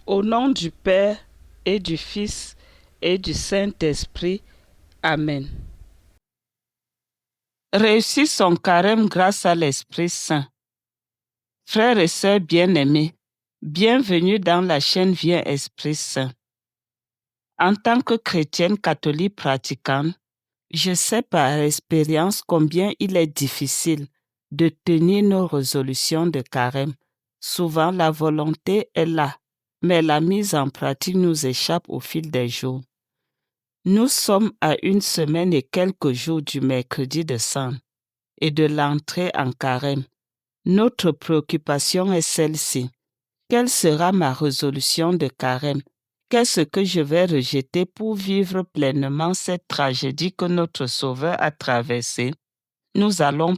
Au nom du Père et du Fils et du Saint-Esprit. Amen. Réussir son carême grâce à l'Esprit Saint. Frères et sœurs bien-aimés, bienvenue dans la chaîne Viens Esprit Saint. En tant que chrétienne catholique pratiquante, je sais par expérience combien il est difficile de tenir nos résolutions de carême. Souvent, la volonté est là, mais la mise en pratique nous échappe au fil des jours. Nous sommes à une semaine et quelques jours du mercredi de Cendres et de l'entrée en carême. Notre préoccupation est celle-ci. Quelle sera ma résolution de carême? Qu'est-ce que je vais rejeter pour vivre pleinement cette tragédie que notre Sauveur a traversée? Nous allons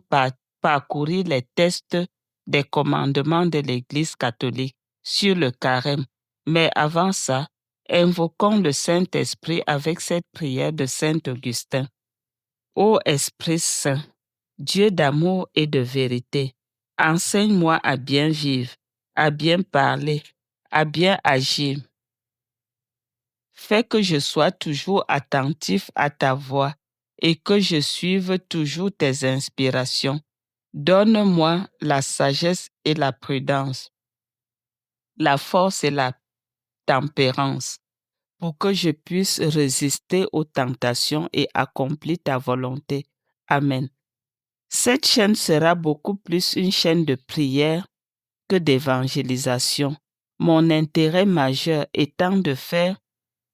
parcourir les textes des commandements de l'Église catholique sur le carême. Mais avant ça, invoquons le Saint-Esprit avec cette prière de Saint Augustin. Ô Esprit Saint, Dieu d'amour et de vérité, enseigne-moi à bien vivre, à bien parler, à bien agir. Fais que je sois toujours attentif à ta voix et que je suive toujours tes inspirations. Donne-moi la sagesse et la prudence, la force et la tempérance, pour que je puisse résister aux tentations et accomplir ta volonté. Amen. Cette chaîne sera beaucoup plus une chaîne de prière que d'évangélisation. Mon intérêt majeur étant de faire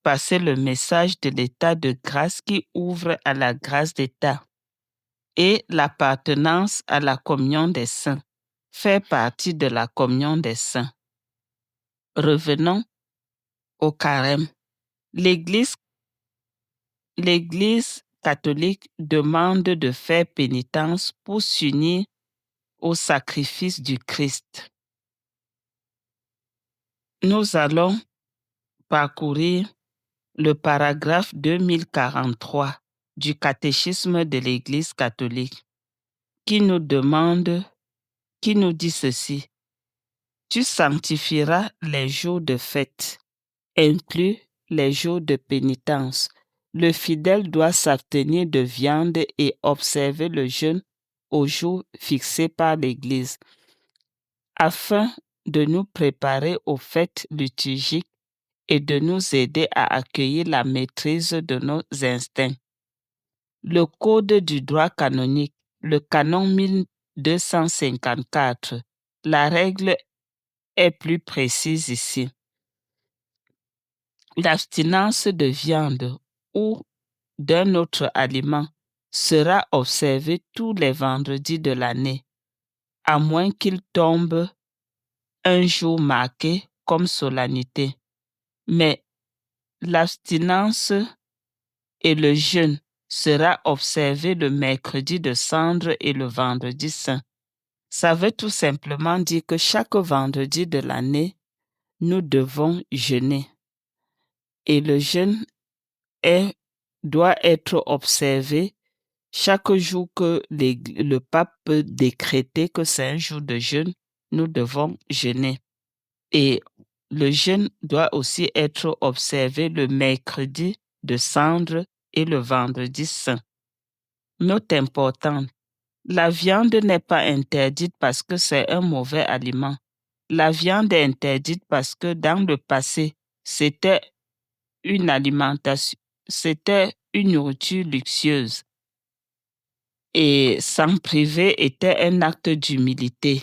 passer le message de l'état de grâce qui ouvre à la grâce d'état et l'appartenance à la communion des saints, faire partie de la communion des saints. Revenons au carême. L'Église catholique demande de faire pénitence pour s'unir au sacrifice du Christ. Nous allons parcourir le paragraphe 2043 du catéchisme de l'Église catholique qui nous dit ceci. Tu sanctifieras les jours de fête, inclus les jours de pénitence. Le fidèle doit s'abstenir de viande et observer le jeûne au jour fixé par l'Église, afin de nous préparer aux fêtes liturgiques et de nous aider à accueillir la maîtrise de nos instincts. Le Code du droit canonique, le canon 1254, la règle est plus précise ici. L'abstinence de viande ou d'un autre aliment sera observée tous les vendredis de l'année, à moins qu'il tombe un jour marqué comme solennité. Mais l'abstinence et le jeûne sera observé le mercredi de Cendres et le vendredi saint. Ça veut tout simplement dire que chaque vendredi de l'année, nous devons jeûner. Et le jeûne doit être observé chaque jour que le pape peut décréter que c'est un jour de jeûne, nous devons jeûner. Et le jeûne doit aussi être observé le mercredi de Cendres et le vendredi saint. Note importante, la viande n'est pas interdite parce que c'est un mauvais aliment. La viande est interdite parce que dans le passé, c'était une alimentation, c'était une nourriture luxueuse. Et s'en priver était un acte d'humilité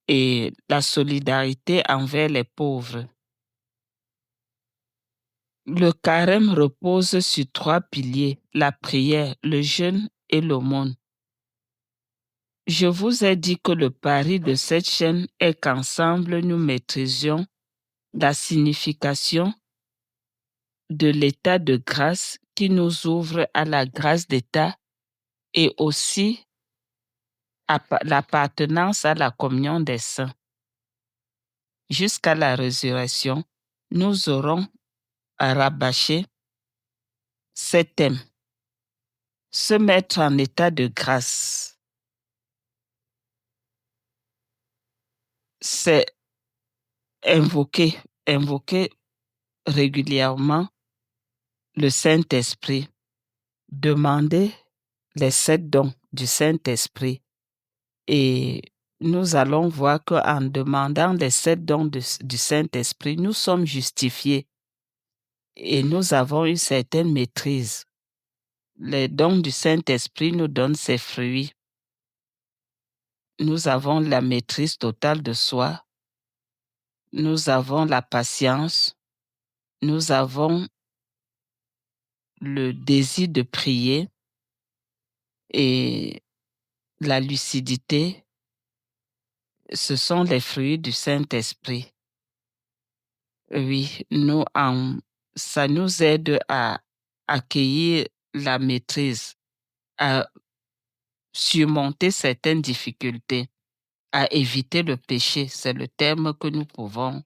et la solidarité envers les pauvres. Le carême repose sur 3 piliers, la prière, le jeûne et l'aumône. Je vous ai dit que le pari de cette chaîne est qu'ensemble nous maîtrisions la signification de l'état de grâce qui nous ouvre à la grâce d'état et aussi à l'appartenance à la communion des saints. Jusqu'à la résurrection, nous aurons à rabâcher ces thèmes. Se mettre en état de grâce. C'est invoquer régulièrement le Saint-Esprit. Demandez les 7 dons du Saint-Esprit. Et nous allons voir qu'en demandant les 7 dons du Saint-Esprit, nous sommes justifiés et nous avons une certaine maîtrise. Les dons du Saint-Esprit nous donnent ses fruits. Nous avons la maîtrise totale de soi. Nous avons la patience. Nous avons le désir de prier et la lucidité. Ce sont les fruits du Saint-Esprit. Oui, ça nous aide à accueillir la maîtrise, à surmonter certaines difficultés, à éviter le péché. C'est le terme que nous pouvons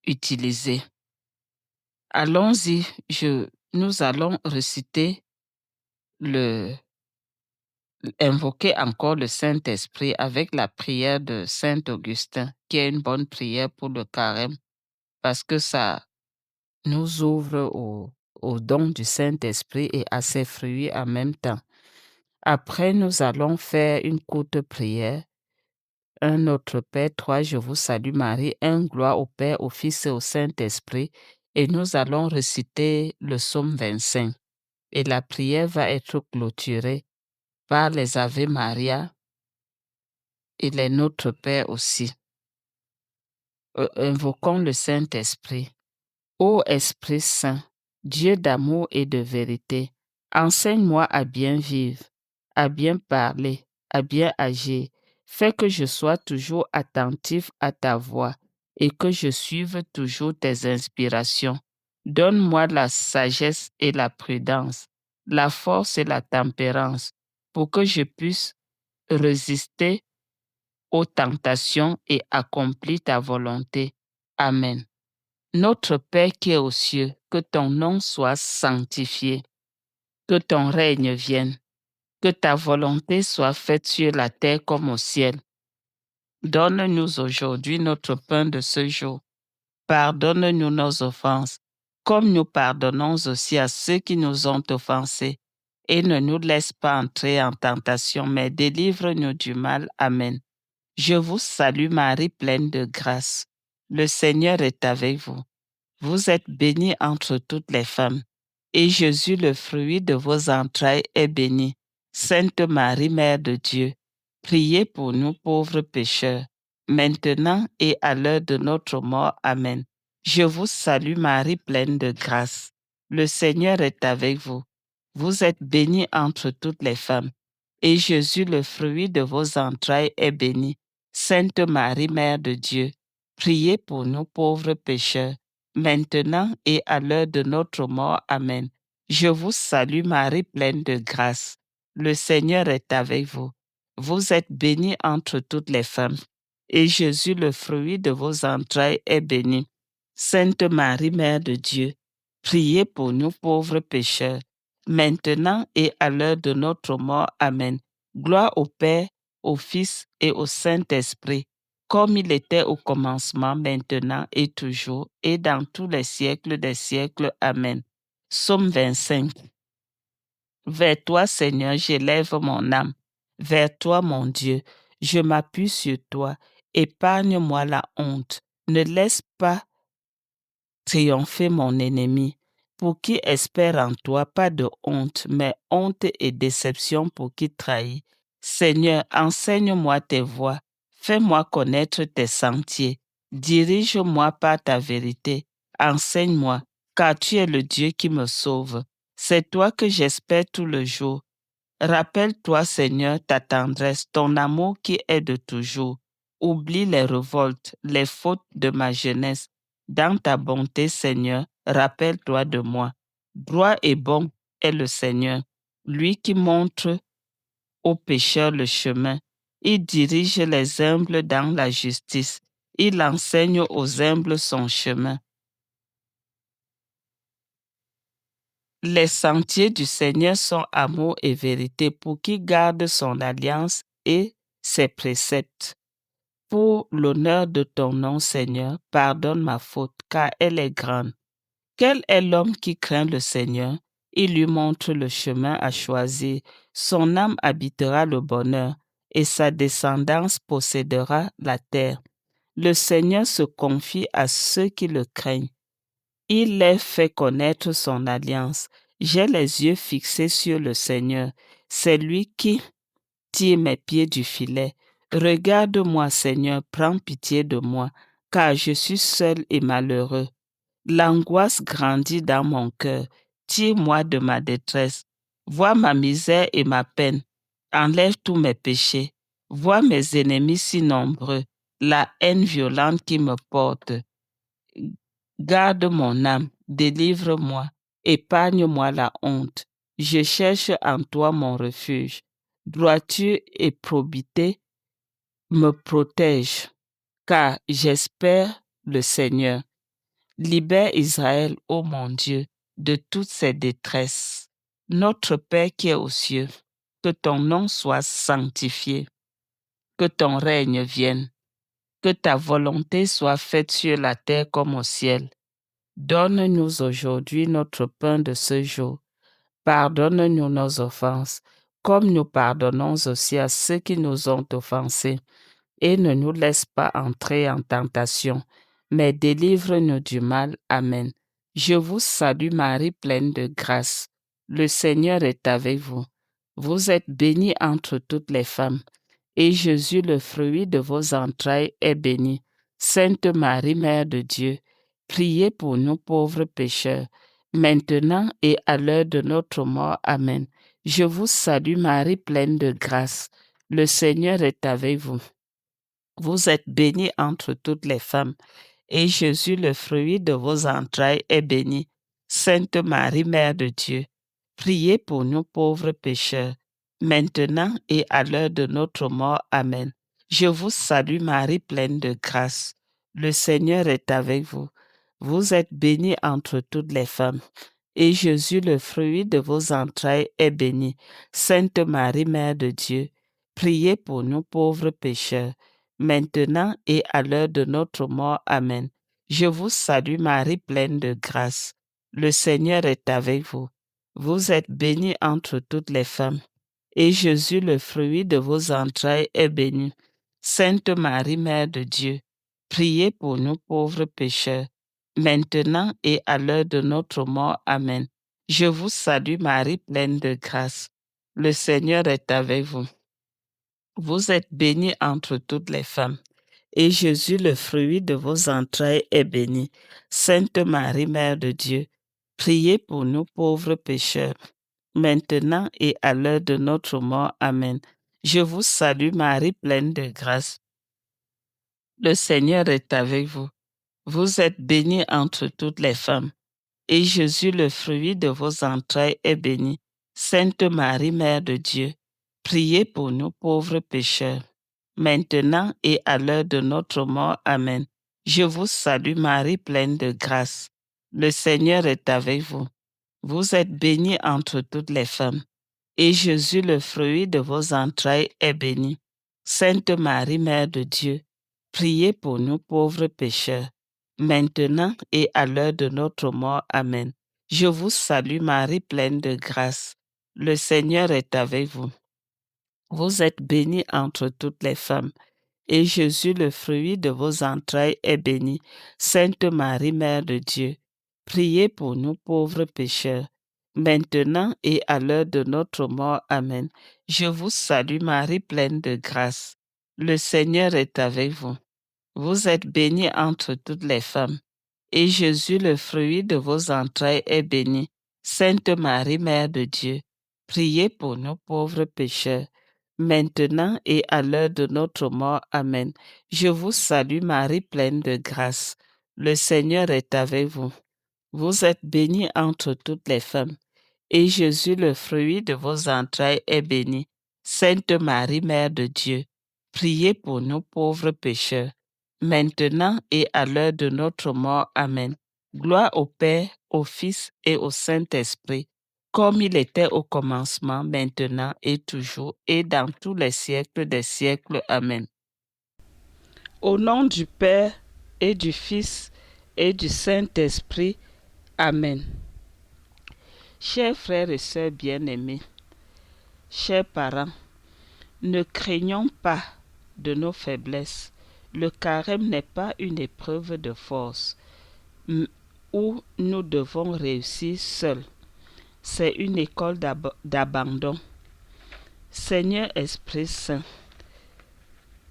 utiliser. Allons-y, nous allons invoquer encore le Saint-Esprit avec la prière de Saint Augustin, qui est une bonne prière pour le carême, parce que ça nous ouvre au don du Saint-Esprit et à ses fruits en même temps. Après, nous allons faire une courte prière. Un Notre Père, toi, je vous salue Marie, un gloire au Père, au Fils et au Saint-Esprit. Et nous allons réciter le psaume 25. Et la prière va être clôturée par les Ave Maria et les Notre Père aussi. Invoquons le Saint-Esprit. Ô Esprit Saint, Dieu d'amour et de vérité, enseigne-moi à bien vivre, à bien parler, à bien agir. Fais que je sois toujours attentif à ta voix et que je suive toujours tes inspirations. Donne-moi la sagesse et la prudence, la force et la tempérance, pour que je puisse résister aux tentations et accomplir ta volonté. Amen. Notre Père qui es aux cieux, que ton nom soit sanctifié, que ton règne vienne, que ta volonté soit faite sur la terre comme au ciel. Donne-nous aujourd'hui notre pain de ce jour. Pardonne-nous nos offenses, comme nous pardonnons aussi à ceux qui nous ont offensés. Et ne nous laisse pas entrer en tentation, mais délivre-nous du mal. Amen. Je vous salue Marie, pleine de grâce. Le Seigneur est avec vous. Vous êtes bénie entre toutes les femmes, et Jésus, le fruit de vos entrailles, est béni. Sainte Marie, Mère de Dieu, priez pour nous pauvres pécheurs, maintenant et à l'heure de notre mort. Amen. Je vous salue Marie, pleine de grâce. Le Seigneur est avec vous. Vous êtes bénie entre toutes les femmes, et Jésus, le fruit de vos entrailles, est béni. Sainte Marie, Mère de Dieu, priez pour nous pauvres pécheurs, maintenant et à l'heure de notre mort. Amen. Je vous salue Marie, pleine de grâce. Le Seigneur est avec vous. Vous êtes bénie entre toutes les femmes, et Jésus, le fruit de vos entrailles, est béni. Sainte Marie, Mère de Dieu, priez pour nous pauvres pécheurs, maintenant et à l'heure de notre mort. Amen. Gloire au Père, au Fils et au Saint-Esprit, comme il était au commencement, maintenant et toujours, et dans tous les siècles des siècles. Amen. Psaume 25. Vers toi, Seigneur, j'élève mon âme. Vers toi, mon Dieu, je m'appuie sur toi. Épargne-moi la honte. Ne laisse pas triompher mon ennemi. Pour qui espère en toi, pas de honte, mais honte et déception pour qui trahit. Seigneur, enseigne-moi tes voies. Fais-moi connaître tes sentiers. Dirige-moi par ta vérité. Enseigne-moi, car tu es le Dieu qui me sauve. C'est toi que j'espère tout le jour. Rappelle-toi, Seigneur, ta tendresse, ton amour qui est de toujours. Oublie les révoltes, les fautes de ma jeunesse. Dans ta bonté, Seigneur, rappelle-toi de moi. Droit et bon est le Seigneur, lui qui montre aux pécheurs le chemin. Il dirige les humbles dans la justice. Il enseigne aux humbles son chemin. Les sentiers du Seigneur sont amour et vérité pour qui garde son alliance et ses préceptes. Pour l'honneur de ton nom, Seigneur, pardonne ma faute, car elle est grande. Quel est l'homme qui craint le Seigneur? Il lui montre le chemin à choisir. Son âme habitera le bonheur, et sa descendance possédera la terre. Le Seigneur se confie à ceux qui le craignent. Il les fait connaître son alliance. J'ai les yeux fixés sur le Seigneur. C'est lui qui tire mes pieds du filet. Regarde-moi, Seigneur, prends pitié de moi, car je suis seul et malheureux. L'angoisse grandit dans mon cœur. Tire-moi de ma détresse. Vois ma misère et ma peine. Enlève tous mes péchés. Vois mes ennemis si nombreux, la haine violente qui me porte. Garde mon âme, délivre-moi, épargne-moi la honte. Je cherche en toi mon refuge. Droiture et probité me protègent, car j'espère le Seigneur. Libère Israël, ô mon Dieu, de toutes ses détresses. Notre Père qui est aux cieux, que ton nom soit sanctifié, que ton règne vienne, que ta volonté soit faite sur la terre comme au ciel. Donne-nous aujourd'hui notre pain de ce jour. Pardonne-nous nos offenses, comme nous pardonnons aussi à ceux qui nous ont offensés. Et ne nous laisse pas entrer en tentation, mais délivre-nous du mal. Amen. Je vous salue Marie, pleine de grâce. Le Seigneur est avec vous. Vous êtes bénie entre toutes les femmes, et Jésus, le fruit de vos entrailles, est béni. Sainte Marie, Mère de Dieu, priez pour nous pauvres pécheurs, maintenant et à l'heure de notre mort. Amen. Je vous salue Marie, pleine de grâce. Le Seigneur est avec vous. Vous êtes bénie entre toutes les femmes, et Jésus, le fruit de vos entrailles, est béni. Sainte Marie, Mère de Dieu, priez pour nous pauvres pécheurs, maintenant et à l'heure de notre mort. Amen. Je vous salue Marie, pleine de grâce. Le Seigneur est avec vous. Vous êtes bénie entre toutes les femmes, et Jésus, le fruit de vos entrailles, est béni. Sainte Marie, Mère de Dieu, priez pour nous pauvres pécheurs, maintenant et à l'heure de notre mort. Amen. Je vous salue Marie, pleine de grâce. Le Seigneur est avec vous. Vous êtes bénie entre toutes les femmes, et Jésus, le fruit de vos entrailles, est béni. Sainte Marie, Mère de Dieu, priez pour nous pauvres pécheurs, maintenant et à l'heure de notre mort. Amen. Je vous salue Marie, pleine de grâce. Le Seigneur est avec vous. Vous êtes bénie entre toutes les femmes, et Jésus, le fruit de vos entrailles, est béni. Sainte Marie, Mère de Dieu, priez pour nous pauvres pécheurs, maintenant et à l'heure de notre mort. Amen. Je vous salue Marie, pleine de grâce. Le Seigneur est avec vous. Vous êtes bénie entre toutes les femmes, et Jésus, le fruit de vos entrailles, est béni. Sainte Marie, Mère de Dieu, priez pour nous pauvres pécheurs, maintenant et à l'heure de notre mort. Amen. Je vous salue Marie, pleine de grâce. Le Seigneur est avec vous. Vous êtes bénie entre toutes les femmes, et Jésus, le fruit de vos entrailles, est béni. Sainte Marie, Mère de Dieu, priez pour nous pauvres pécheurs, maintenant et à l'heure de notre mort. Amen. Je vous salue Marie, pleine de grâce. Le Seigneur est avec vous. Vous êtes bénie entre toutes les femmes, et Jésus, le fruit de vos entrailles, est béni. Sainte Marie, Mère de Dieu, priez pour nous pauvres pécheurs, maintenant et à l'heure de notre mort. Amen. Je vous salue Marie, pleine de grâce. Le Seigneur est avec vous. Vous êtes bénie entre toutes les femmes, et Jésus, le fruit de vos entrailles, est béni. Sainte Marie, Mère de Dieu, priez pour nous pauvres pécheurs, maintenant et à l'heure de notre mort. Amen. Je vous salue Marie, pleine de grâce. Le Seigneur est avec vous. Vous êtes bénie entre toutes les femmes, et Jésus, le fruit de vos entrailles, est béni. Sainte Marie, Mère de Dieu, priez pour nous pauvres pécheurs, maintenant et à l'heure de notre mort. Amen. Gloire au Père, au Fils et au Saint-Esprit, comme il était au commencement, maintenant et toujours, et dans tous les siècles des siècles. Amen. Au nom du Père et du Fils et du Saint-Esprit. Amen. Chers frères et sœurs bien-aimés, chers parents, ne craignons pas de nos faiblesses. Le carême n'est pas une épreuve de force où nous devons réussir seuls. C'est une école d'abandon. Seigneur Esprit Saint,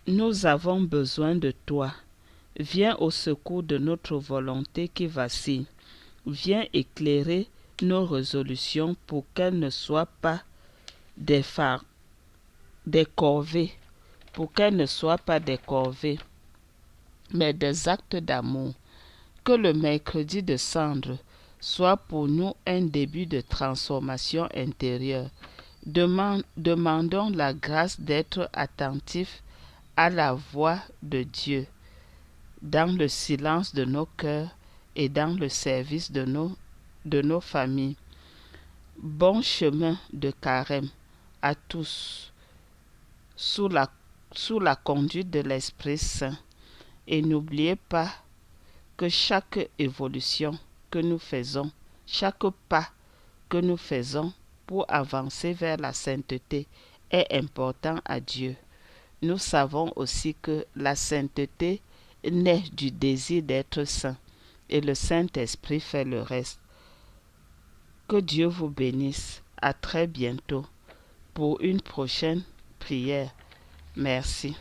nous avons besoin de toi. Viens au secours de notre volonté qui vacille. Viens éclairer nos résolutions pour qu'elles ne soient pas des corvées, mais des actes d'amour. Que le mercredi de cendre soit pour nous un début de transformation intérieure. Demandons la grâce d'être attentifs à la voix de Dieu dans le silence de nos cœurs et dans le service de nos familles. Bon chemin de carême à tous, sous la conduite de l'Esprit Saint. Et n'oubliez pas que chaque évolution que nous faisons, chaque pas que nous faisons pour avancer vers la sainteté est important à Dieu. Nous savons aussi que la sainteté naît du désir d'être saint et le Saint-Esprit fait le reste. Que Dieu vous bénisse. À très bientôt pour une prochaine prière. Merci.